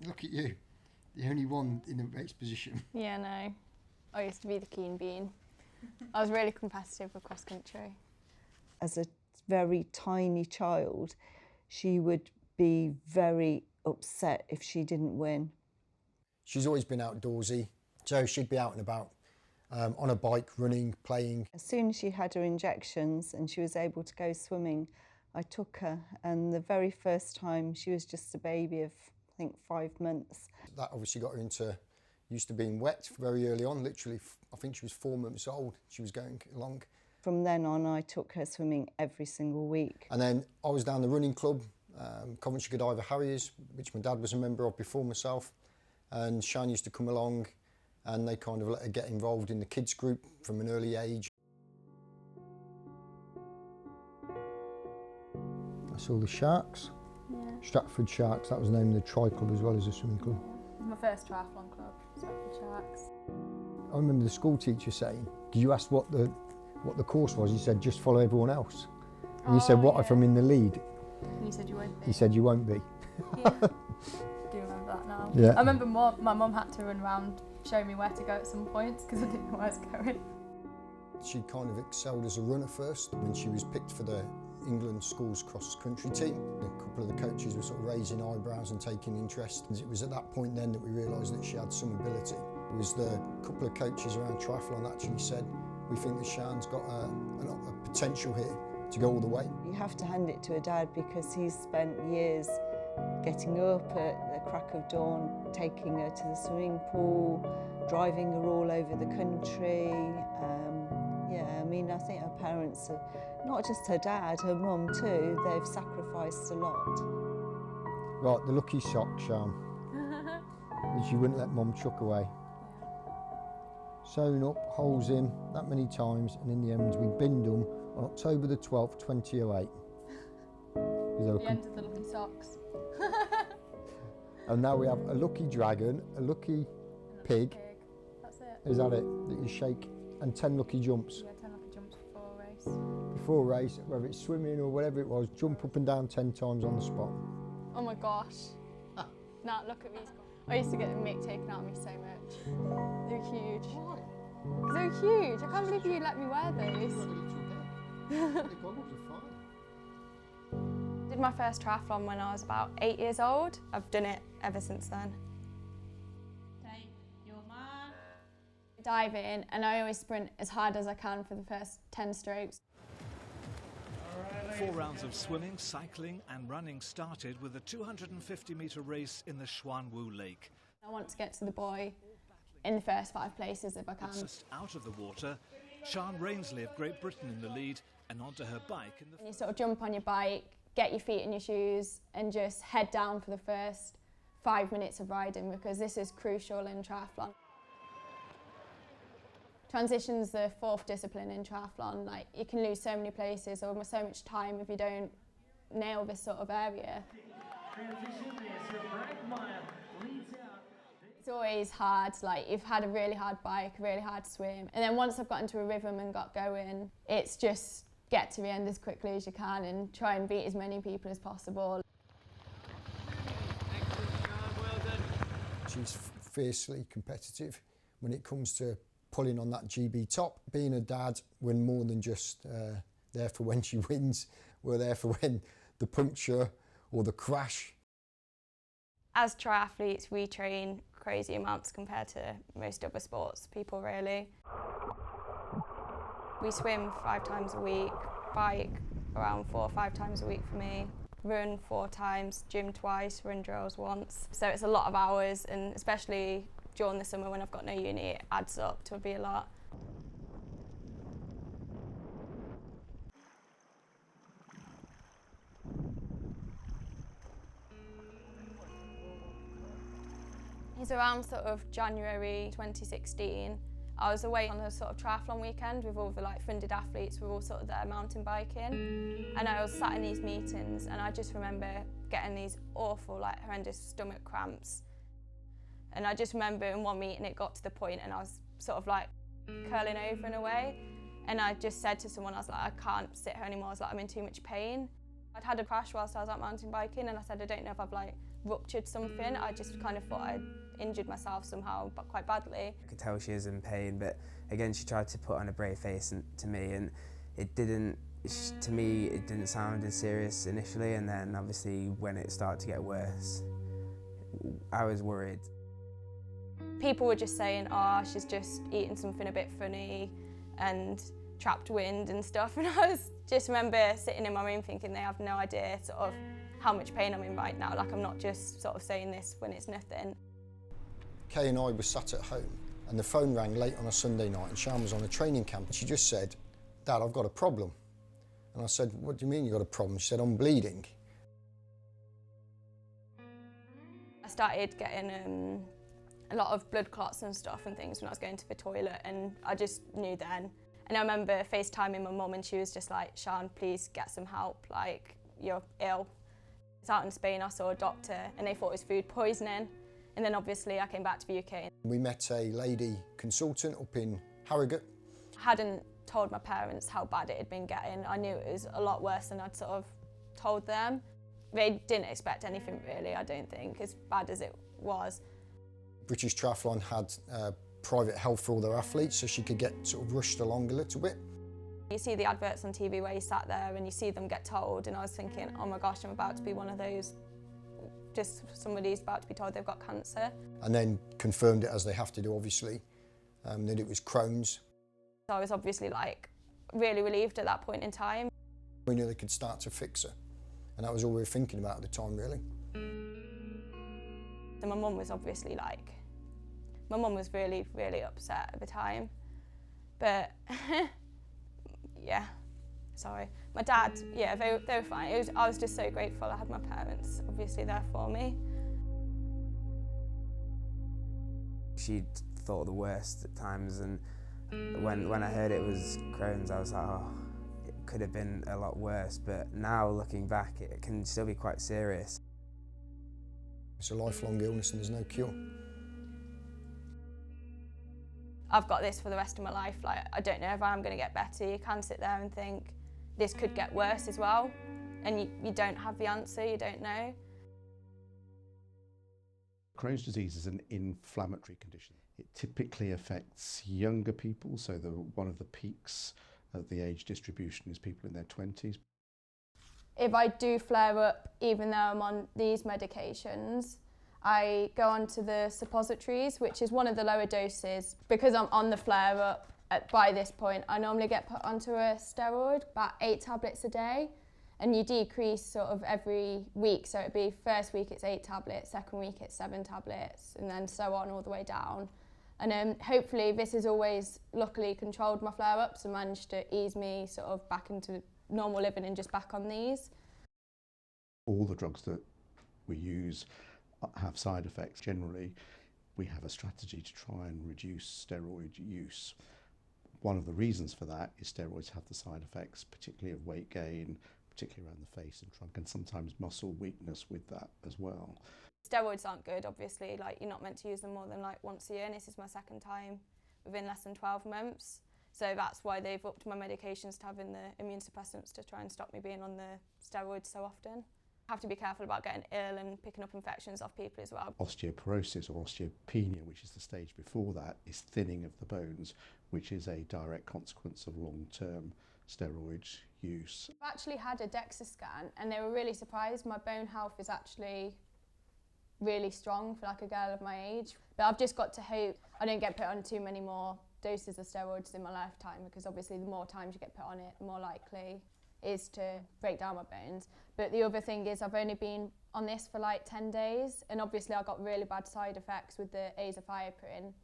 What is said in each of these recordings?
Look at you, the only one in the race position. Yeah, no. I used to be the keen bean. I was really competitive with cross country. As a very tiny child, she would be very upset if she didn't win. She's always been outdoorsy, so she'd be out and about, on a bike, running, playing. As soon as she had her injections and she was able to go swimming, I took her, and the very first time she was just a baby of, I think, 5 months. That obviously got her used to being wet very early on, literally, I think she was 4 months old, she was going along. From then on, I took her swimming every single week. And then I was down the running club, Coventry Godiva Harriers, which my dad was a member of before myself, and Sian used to come along and they kind of let her get involved in the kids group from an early age. That's all the Sharks. Yeah. Stratford Sharks, that was the name of the tri-club as well as the swimming club. It was my first triathlon club, Stratford Sharks. I remember the school teacher saying, because you asked what the course was, he said, just follow everyone else. And you said, what if I'm in the lead? And you said you won't be. He said, you won't be. Yeah. I do remember that now. Yeah. I remember my mum had to run around showing me where to go at some points because I didn't know where I was going. She kind of excelled as a runner first. When she was picked for the England schools cross-country team, a couple of the coaches were sort of raising eyebrows and taking interest. It was at that point then that we realised that she had some ability. It was the couple of coaches around triathlon actually said, we think that Sian's got a potential here to go all the way. You have to hand it to her dad because he's spent years getting up at the crack of dawn, taking her to the swimming pool, driving her all over the country. Yeah, I mean, I think her parents, are, not just her dad, her mum too, they've sacrificed a lot. Right, the lucky sock, Sian. That she wouldn't let mum chuck away. Sewn up, holes in, that many times, and in the end we binned them on October the 12th, 2008. The end of the lucky socks. And now we have a lucky dragon, a lucky pig. That's it. Is that it? That you shake, and 10 lucky jumps. Yeah, 10 lucky jumps before a race. Before a race, whether it's swimming or whatever it was, jump up and down 10 times on the spot. Oh my gosh. Nah, look at these guys. I used to get the mick taken out of me so much. They're huge. Why? Because they're huge. I can't believe you let me wear those. Did my first triathlon when I was about 8 years old. I've done it ever since then. Take your mark. Dive in and I always sprint as hard as I can for the first 10 strokes. 4 rounds of swimming, cycling and running started with a 250-metre race in the Xuanwu Lake. I want to get to the buoy in the first 5 places if I can. Just out of the water, Sian Rainsley of Great Britain in the lead and onto her bike in the... And you sort of jump on your bike, get your feet in your shoes and just head down for the first 5 minutes of riding because this is crucial in triathlon. Transition's the 4th discipline in triathlon. Like, you can lose so many places or so much time if you don't nail this sort of area. It's always hard, like you've had a really hard bike, really hard swim, and then once I've got into a rhythm and got going, it's just get to the end as quickly as you can and try and beat as many people as possible. She's fiercely competitive when it comes to pulling on that GB top. Being a dad, we're more than just there for when she wins. We're there for when the puncture or the crash. As triathletes, we train crazy amounts compared to most other sports people, really. We swim 5 times a week, bike around 4 or 5 times a week for me, run 4 times, gym twice, run drills once. So it's a lot of hours, and especially during the summer when I've got no uni, it adds up to be a lot. It's around sort of January 2016. I was away on a sort of triathlon weekend with all the funded athletes. We were all sort of there mountain biking, and I was sat in these meetings, and I just remember getting these awful, horrendous stomach cramps. And I just remember in one meeting it got to the point, and I was sort of curling over in a way, and I just said to someone, I was like, I can't sit here anymore. I was like, I'm in too much pain. I I'd had a crash whilst I was out mountain biking, and I said I don't know if I've like ruptured something. I just kind of thought I'd injured myself somehow, but quite badly. I could tell she was in pain, but again she tried to put on a brave face to me, and it didn't. To me, it didn't sound as serious initially, and then obviously when it started to get worse, I was worried. People were just saying, oh, she's just eating something a bit funny and trapped wind and stuff, and I just remember sitting in my room thinking they have no idea sort of how much pain I'm in right now. Like, I'm not just sort of saying this when it's nothing. Kay and I were sat at home and the phone rang late on a Sunday night and Sian was on a training camp. She just said, Dad, I've got a problem. And I said, what do you mean you got a problem? She said, I'm bleeding. I started getting a lot of blood clots and stuff and things when I was going to the toilet, and I just knew then. And I remember FaceTiming my mum, and she was just like, Sian, please get some help, like, you're ill. It's out in Spain, I saw a doctor and they thought it was food poisoning. And then obviously I came back to the UK. We met a lady consultant up in Harrogate. I hadn't told my parents how bad it had been getting. I knew it was a lot worse than I'd sort of told them. They didn't expect anything really, I don't think, as bad as it was. British Triathlon had private health for all their athletes, so she could get sort of rushed along a little bit. You see the adverts on TV where you sat there and you see them get told, and I was thinking, oh my gosh, I'm about to be one of those, just somebody's about to be told they've got cancer. And then confirmed it, as they have to do obviously, that it was Crohn's. So I was obviously like really relieved at that point in time. We knew they could start to fix her, and that was all we were thinking about at the time really. So my mum was obviously like, my mum was really, really upset at the time. But yeah, sorry. My dad, yeah, they were fine. I was just so grateful I had my parents obviously there for me. She thought the worst at times, and when I heard it was Crohn's, I was like, oh, it could have been a lot worse. But now looking back, it can still be quite serious. It's a lifelong illness and there's no cure. I've got this for the rest of my life. Like, I don't know if I'm going to get better. You can sit there and think this could get worse as well, and you don't have the answer, you don't know. Crohn's disease is an inflammatory condition. It typically affects younger people, so one of the peaks of the age distribution is people in their 20s. If I do flare up, even though I'm on these medications, I go on to the suppositories, which is one of the lower doses. Because I'm on the flare up by this point, I normally get put onto a steroid, about 8 tablets a day, and you decrease sort of every week. So it'd be first week it's 8 tablets, second week it's 7 tablets, and then so on all the way down. And hopefully this has always luckily controlled my flare-ups and managed to ease me sort of back into normal living and just back on these. All the drugs that we use have side effects. Generally, we have a strategy to try and reduce steroid use. One of the reasons for that is steroids have the side effects, particularly of weight gain, particularly around the face and trunk, and sometimes muscle weakness with that as well. Steroids aren't good, obviously. Like, you're not meant to use them more than like once a year, and this is my second time within less than 12 months. So that's why they've upped my medications to having the immune suppressants to try and stop me being on the steroids so often. I have to be careful about getting ill and picking up infections off people as well. Osteoporosis or osteopenia, which is the stage before that, is thinning of the bones, which is a direct consequence of long-term steroid use. I've actually had a DEXA scan and they were really surprised. My bone health is actually really strong for like a girl of my age. But I've just got to hope I don't get put on too many more doses of steroids in my lifetime, because obviously the more times you get put on it, the more likely is to break down my bones. But the other thing is I've only been on this for like 10 days, and obviously I got really bad side effects with the azathioprine.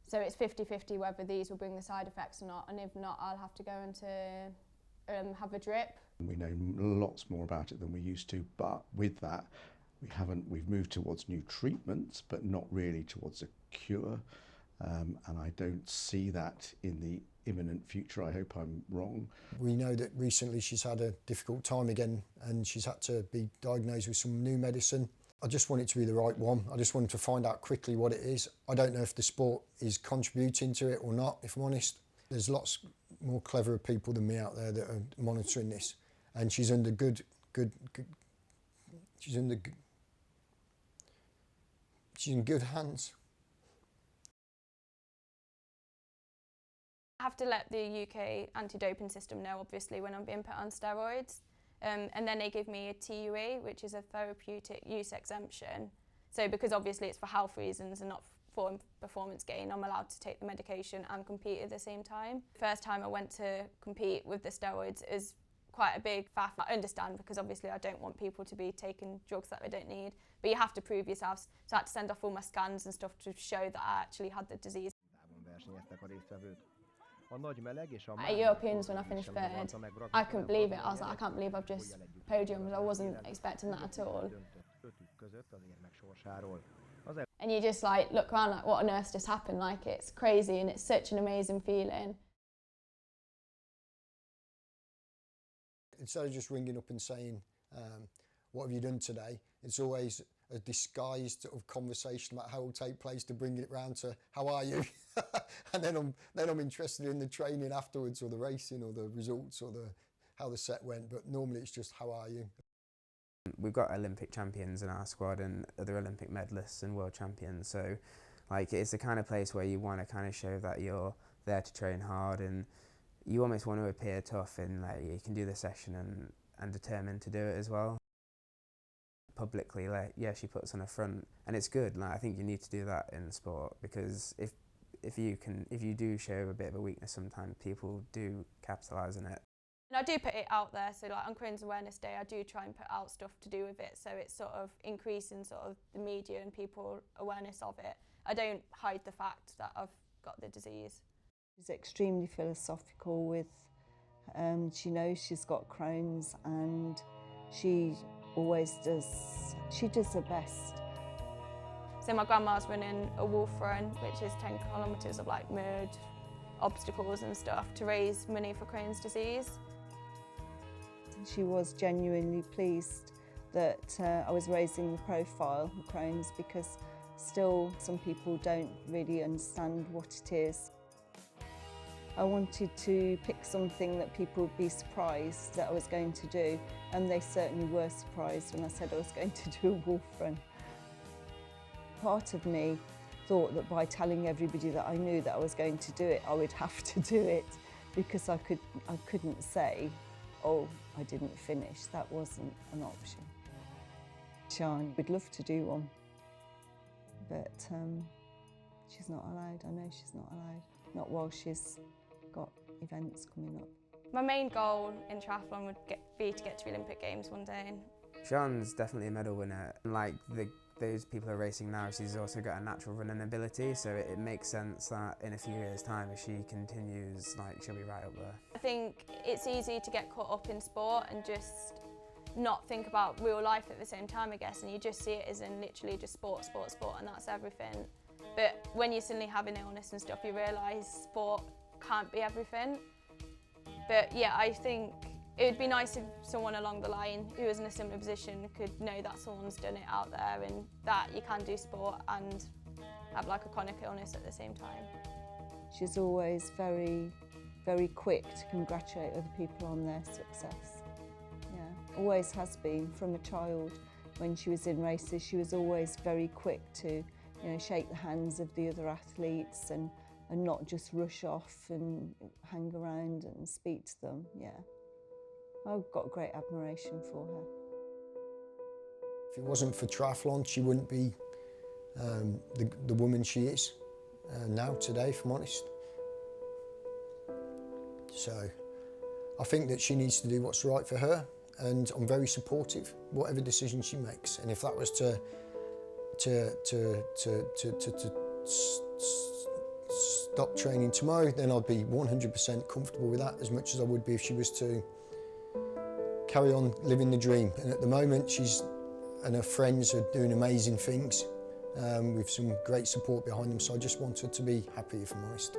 So it's 50-50 whether these will bring the side effects or not, and if not, I'll have to go into have a drip. We know lots more about it than we used to, but with that, we've moved towards new treatments, but not really towards a cure. And I don't see that in the imminent future. I hope I'm wrong. We know that recently she's had a difficult time again, and she's had to be diagnosed with some new medicine. I just want it to be the right one. I just wanted to find out quickly what it is. I don't know if the sport is contributing to it or not, if I'm honest. There's lots more cleverer people than me out there that are monitoring this, and she's under good she's in good hands. I have to let the UK anti-doping system know, obviously, when I'm being put on steroids. And then they give me a TUE, which is a therapeutic use exemption. So because obviously it's for health reasons and not for performance gain, I'm allowed to take the medication and compete at the same time. First time I went to compete with the steroids is quite a big faff. I understand, because obviously I don't want people to be taking drugs that they don't need, but you have to prove yourself. So I had to send off all my scans and stuff to show that I actually had the disease. At Europeans, when I finished third, I couldn't believe it. I was like, I can't believe I've just podiumed. I wasn't expecting that at all. And you just like look around like, what on earth just happened? Like, it's crazy and it's such an amazing feeling. Instead of just ringing up and saying, what have you done today? It's always a disguised sort of conversation about how it will take place to bring it round to, how are you? And then I'm interested in the training afterwards, or the racing, or the results, or how the set went. But normally it's just, how are you? We've got Olympic champions in our squad and other Olympic medalists and world champions. So like, it's the kind of place where you want to kind of show that you're there to train hard, and you almost want to appear tough, and like, you can do the session and determined to do it as well. Publicly, like, yeah, she puts on a front, and it's good. Like, I think you need to do that in sport, because if you do show a bit of a weakness, sometimes people do capitalise on it. And I do put it out there, so like on Crohn's Awareness Day, I do try and put out stuff to do with it, so it's sort of increasing sort of the media and people awareness of it. I don't hide the fact that I've got the disease. She's extremely philosophical with, she knows she's got Crohn's, and she always does, she does her best. So my grandma's running a wolf run, which is 10 kilometres of like mud, obstacles and stuff, to raise money for Crohn's disease. She was genuinely pleased that I was raising the profile of Crohn's, because still some people don't really understand what it is. I wanted to pick something that people would be surprised that I was going to do, and they certainly were surprised when I said I was going to do a wolf run. Part of me thought that by telling everybody that I knew that I was going to do it, I would have to do it, because I couldn't say, oh, I didn't finish. That wasn't an option. Sian would love to do one, but she's not allowed. I know she's not allowed. Not while she's got events coming up. My main goal in triathlon would be to get to the Olympic Games one day. Sian's definitely a medal winner. Like those people who are racing now, she's also got a natural running ability, so it makes sense that in a few years' time, if she continues, like, she'll be right up there. I think it's easy to get caught up in sport and just not think about real life at the same time, I guess, and you just see it as in literally just sport, sport, sport, and that's everything. But when you suddenly have an illness and stuff, you realise sport can't be everything. But yeah, I think it would be nice if someone along the line who is in a similar position could know that someone's done it out there, and that you can do sport and have like a chronic illness at the same time. She's always very, very quick to congratulate other people on their success. Yeah, always has been from a child. When she was in races, she was always very quick to, shake the hands of the other athletes and not just rush off and hang around and speak to them. Yeah. I've got great admiration for her. If it wasn't for triathlon, she wouldn't be the woman she is now, today, if I'm honest. So I think that she needs to do what's right for her, and I'm very supportive, whatever decision she makes. And if that was to stop training tomorrow, then I'd be 100% comfortable with that, as much as I would be if she was to carry on living the dream. And at the moment, she's and her friends are doing amazing things with some great support behind them, so I just want her to be happy, if I'm honest.